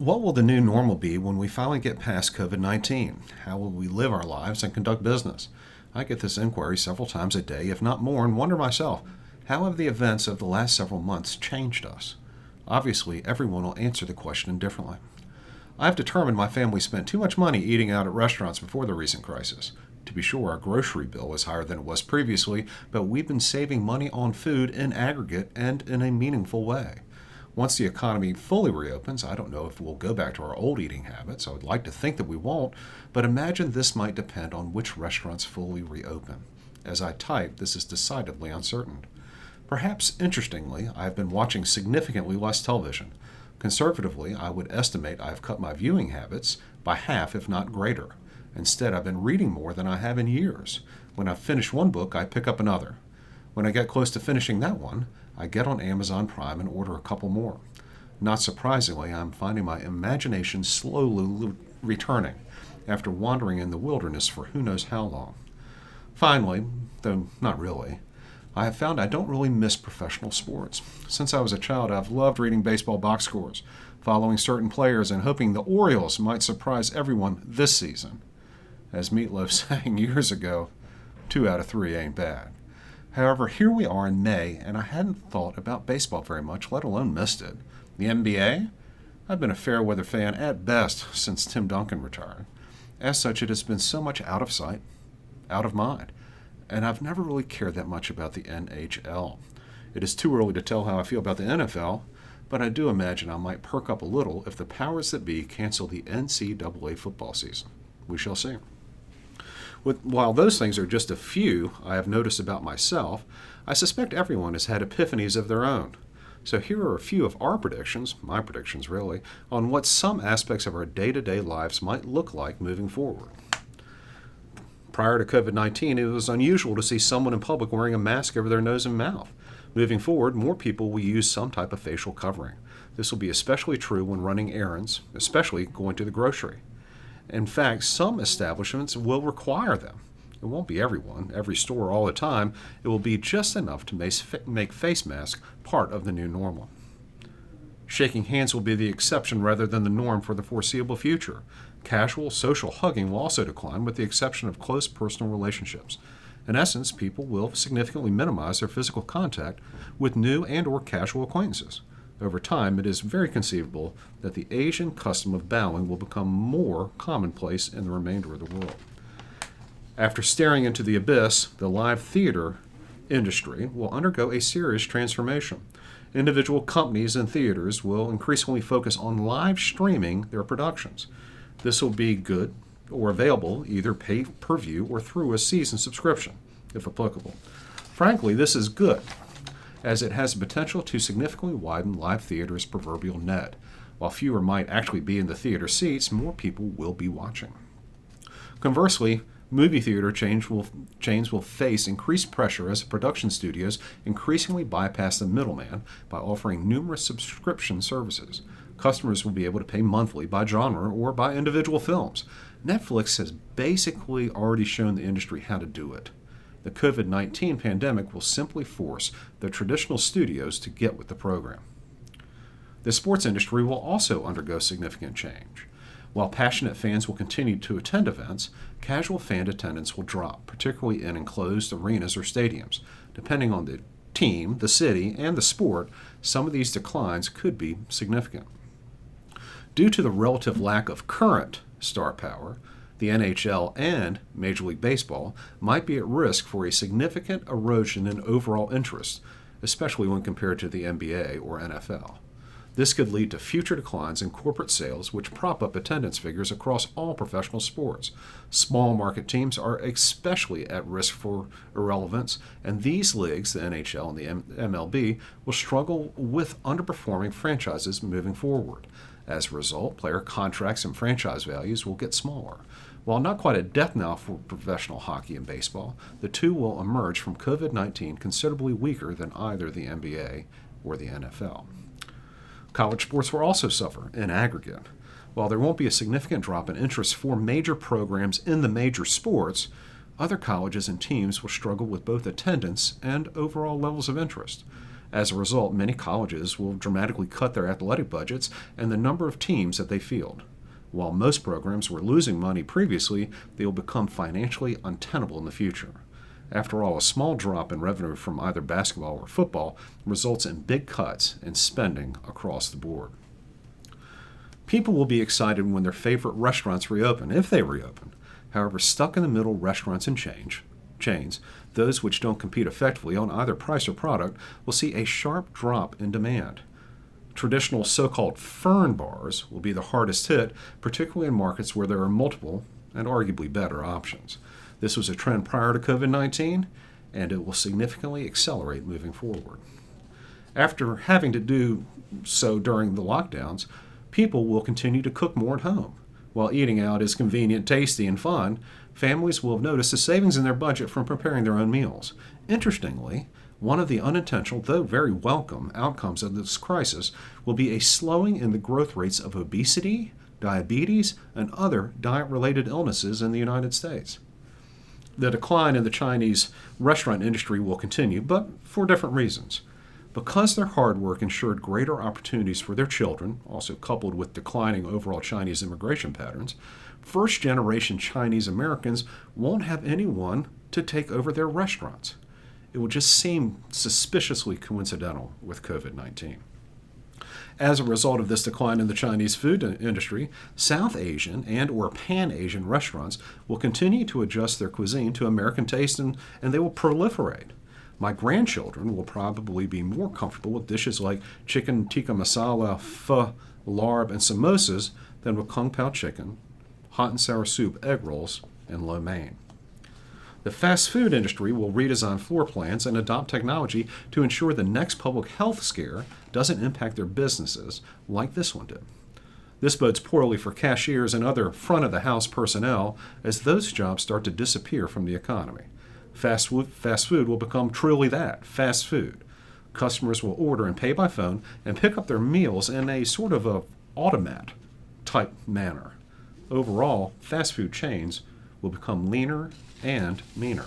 What will the new normal be when we finally get past COVID 19? How will we live our lives and conduct business? I get this inquiry several times a day, if not more, and wonder myself, how have the events of the last several months changed us? Obviously, everyone will answer the question differently. I've determined my family spent too much money eating out at restaurants before the recent crisis. To be sure, our grocery bill is higher than it was previously, but we've been saving money on food in aggregate and in a meaningful way. Once the economy fully reopens, I don't know if we'll go back to our old eating habits. I would like to think that we won't, but imagine this might depend on which restaurants fully reopen. As I type, this is decidedly uncertain. Perhaps interestingly, I've been watching significantly less television. Conservatively, I would estimate I've cut my viewing habits by half, if not greater. Instead, I've been reading more than I have in years. When I finish one book, I pick up another. When I get close to finishing that one, I get on Amazon Prime and order a couple more. Not surprisingly, I'm finding my imagination slowly returning after wandering in the wilderness for who knows how long. Finally, though not really, I have found I don't really miss professional sports. Since I was a child, I've loved reading baseball box scores, following certain players, and hoping the Orioles might surprise everyone this season. As Meatloaf sang years ago, 2 out of 3 ain't bad. However, here we are in May, and I hadn't thought about baseball very much, let alone missed it. The NBA? I've been a fair weather fan at best since Tim Duncan retired. As such, it has been so much out of sight, out of mind, and I've never really cared that much about the NHL. It is too early to tell how I feel about the NFL, but I do imagine I might perk up a little if the powers that be cancel the NCAA football season. We shall see. While those things are just a few I have noticed about myself, I suspect everyone has had epiphanies of their own. So here are a few of our predictions, my predictions really, on what some aspects of our day-to-day lives might look like moving forward. Prior to COVID-19, it was unusual to see someone in public wearing a mask over their nose and mouth. Moving forward, more people will use some type of facial covering. This will be especially true when running errands, especially going to the grocery. In fact, some establishments will require them. It won't be everyone, every store all the time. It will be just enough to make face masks part of the new normal. Shaking hands will be the exception rather than the norm for the foreseeable future. Casual social hugging will also decline with the exception of close personal relationships. In essence, people will significantly minimize their physical contact with new and/or casual acquaintances. Over time, it is very conceivable that the Asian custom of bowing will become more commonplace in the remainder of the world. After staring into the abyss, the live theater industry will undergo a serious transformation. Individual companies and theaters will increasingly focus on live streaming their productions. This will be good or available either pay-per-view or through a season subscription, if applicable. Frankly, this is good, as it has the potential to significantly widen live theater's proverbial net. While fewer might actually be in the theater seats, more people will be watching. Conversely, movie theater chains will face increased pressure as production studios increasingly bypass the middleman by offering numerous subscription services. Customers will be able to pay monthly by genre or by individual films. Netflix has basically already shown the industry how to do it. The COVID-19 pandemic will simply force the traditional studios to get with the program. The sports industry will also undergo significant change. While passionate fans will continue to attend events, casual fan attendance will drop, particularly in enclosed arenas or stadiums. Depending on the team, the city, and the sport, some of these declines could be significant. Due to the relative lack of current star power, the NHL and Major League Baseball might be at risk for a significant erosion in overall interest, especially when compared to the NBA or NFL. This could lead to future declines in corporate sales, which prop up attendance figures across all professional sports. Small market teams are especially at risk for irrelevance, and these leagues, the NHL and the MLB, will struggle with underperforming franchises moving forward. As a result, player contracts and franchise values will get smaller. While not quite a death knell for professional hockey and baseball, the two will emerge from COVID-19 considerably weaker than either the NBA or the NFL. College sports will also suffer in aggregate. While there won't be a significant drop in interest for major programs in the major sports, other colleges and teams will struggle with both attendance and overall levels of interest. As a result, many colleges will dramatically cut their athletic budgets and the number of teams that they field. While most programs were losing money previously, they will become financially untenable in the future. After all, a small drop in revenue from either basketball or football results in big cuts in spending across the board. People will be excited when their favorite restaurants reopen, if they reopen. However, stuck in the middle restaurants and chains, those which don't compete effectively on either price or product, will see a sharp drop in demand. Traditional so-called fern bars will be the hardest hit, particularly in markets where there are multiple and arguably better options. This was a trend prior to COVID-19, and it will significantly accelerate moving forward. After having to do so during the lockdowns, people will continue to cook more at home. While eating out is convenient, tasty, and fun, families will have noticed a savings in their budget from preparing their own meals. Interestingly, one of the unintentional, though very welcome, outcomes of this crisis will be a slowing in the growth rates of obesity, diabetes, and other diet-related illnesses in the United States. The decline in the Chinese restaurant industry will continue, but for different reasons. Because their hard work ensured greater opportunities for their children, also coupled with declining overall Chinese immigration patterns, first-generation Chinese Americans won't have anyone to take over their restaurants. It will just seem suspiciously coincidental with COVID-19. As a result of this decline in the Chinese food industry, South Asian and or Pan-Asian restaurants will continue to adjust their cuisine to American taste and they will proliferate. My grandchildren will probably be more comfortable with dishes like chicken tikka masala, pho, larb, and samosas than with kung pao chicken, hot and sour soup, egg rolls, and lo mein. The fast food industry will redesign floor plans and adopt technology to ensure the next public health scare doesn't impact their businesses like this one did. This bodes poorly for cashiers and other front-of-the-house personnel as those jobs start to disappear from the economy. Fast food will become truly that, fast food. Customers will order and pay by phone and pick up their meals in a sort of a automat type manner. Overall, fast food chains will become leaner and meaner.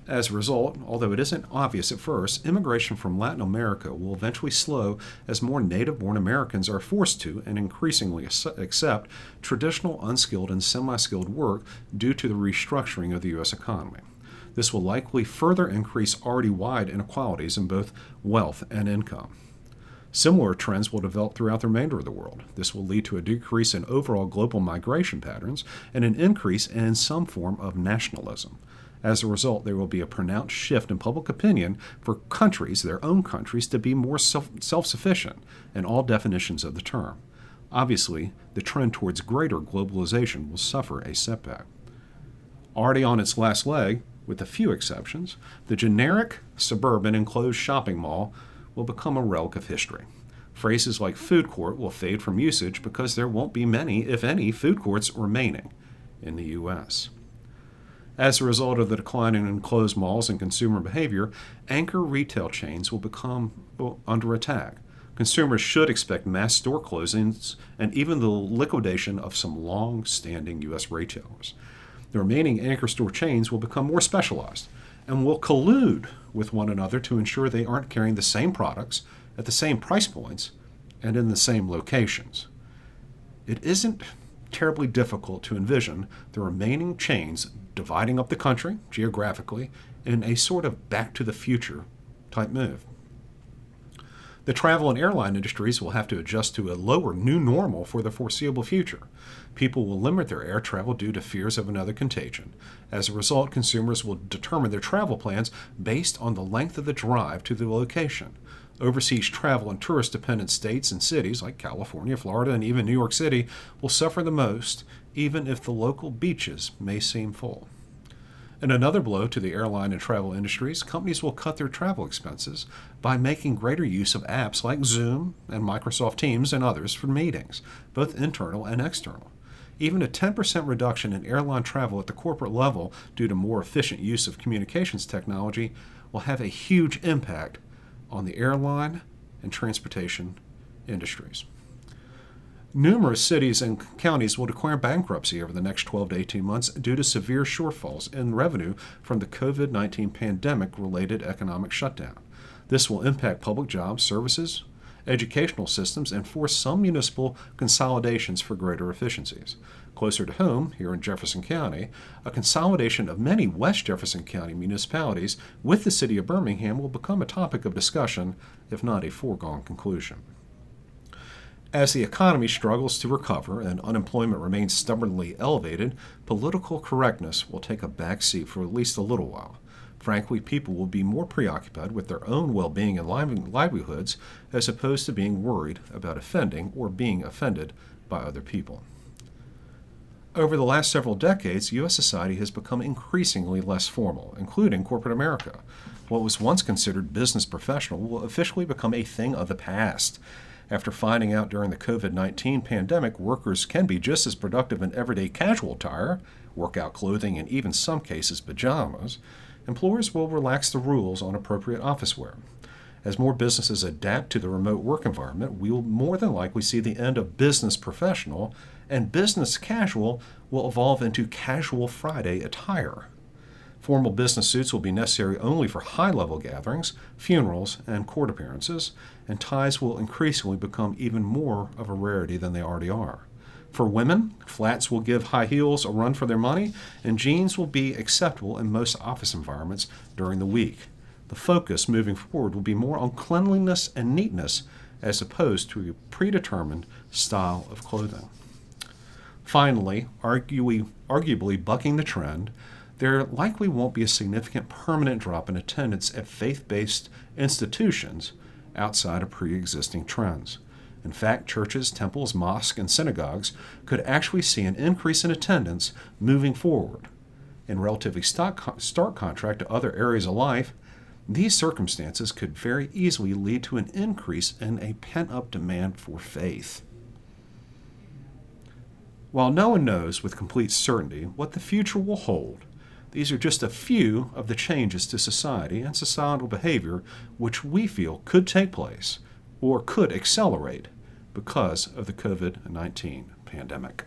As a result, although it isn't obvious at first, immigration from Latin America will eventually slow as more native-born Americans are forced to and increasingly accept traditional unskilled and semi-skilled work due to the restructuring of the U.S. economy. This will likely further increase already wide inequalities in both wealth and income. Similar trends will develop throughout the remainder of the world. This will lead to a decrease in overall global migration patterns and an increase in some form of nationalism. As a result, there will be a pronounced shift in public opinion for countries, their own countries, to be more self-sufficient in all definitions of the term. Obviously, the trend towards greater globalization will suffer a setback. Already on its last leg, with a few exceptions, the generic suburban enclosed shopping mall will become a relic of history. Phrases like food court will fade from usage because there won't be many, if any, food courts remaining in the U.S. As a result of the decline in enclosed malls and consumer behavior, anchor retail chains will become under attack. Consumers should expect mass store closings and even the liquidation of some long-standing U.S. retailers. The remaining anchor store chains will become more specialized and will collude with one another to ensure they aren't carrying the same products at the same price points and in the same locations. It isn't terribly difficult to envision the remaining chains dividing up the country geographically in a sort of back to the future type move. The travel and airline industries will have to adjust to a lower new normal for the foreseeable future. People will limit their air travel due to fears of another contagion. As a result, consumers will determine their travel plans based on the length of the drive to the location. Overseas travel in tourist-dependent states and cities like California, Florida, and even New York City will suffer the most, even if the local beaches may seem full. In another blow to the airline and travel industries, companies will cut their travel expenses by making greater use of apps like Zoom and Microsoft Teams and others for meetings, both internal and external. Even a 10% reduction in airline travel at the corporate level due to more efficient use of communications technology will have a huge impact on the airline and transportation industries. Numerous cities and counties will declare bankruptcy over the next 12 to 18 months due to severe shortfalls in revenue from the COVID-19 pandemic-related economic shutdown. This will impact public jobs, services, educational systems, and force some municipal consolidations for greater efficiencies. Closer to home, here in Jefferson County, a consolidation of many West Jefferson County municipalities with the city of Birmingham will become a topic of discussion, if not a foregone conclusion. As the economy struggles to recover and unemployment remains stubbornly elevated, political correctness will take a back seat for at least a little while. Frankly, people will be more preoccupied with their own well-being and livelihoods as opposed to being worried about offending or being offended by other people. Over the last several decades, U.S. society has become increasingly less formal, including corporate America. What was once considered business professional will officially become a thing of the past. After finding out during the COVID-19 pandemic workers can be just as productive in everyday casual attire, workout clothing, and even some cases pajamas, employers will relax the rules on appropriate office wear. As more businesses adapt to the remote work environment, we will more than likely see the end of business professional, and business casual will evolve into casual Friday attire. Formal business suits will be necessary only for high-level gatherings, funerals, and court appearances, and ties will increasingly become even more of a rarity than they already are. For women, flats will give high heels a run for their money, and jeans will be acceptable in most office environments during the week. The focus moving forward will be more on cleanliness and neatness as opposed to a predetermined style of clothing. Finally, arguably bucking the trend, there likely won't be a significant permanent drop in attendance at faith-based institutions outside of pre-existing trends. In fact, churches, temples, mosques, and synagogues could actually see an increase in attendance moving forward. In relatively stark contrast to other areas of life, these circumstances could very easily lead to an increase in a pent-up demand for faith. While no one knows with complete certainty what the future will hold, these are just a few of the changes to society and societal behavior which we feel could take place or could accelerate because of the COVID-19 pandemic.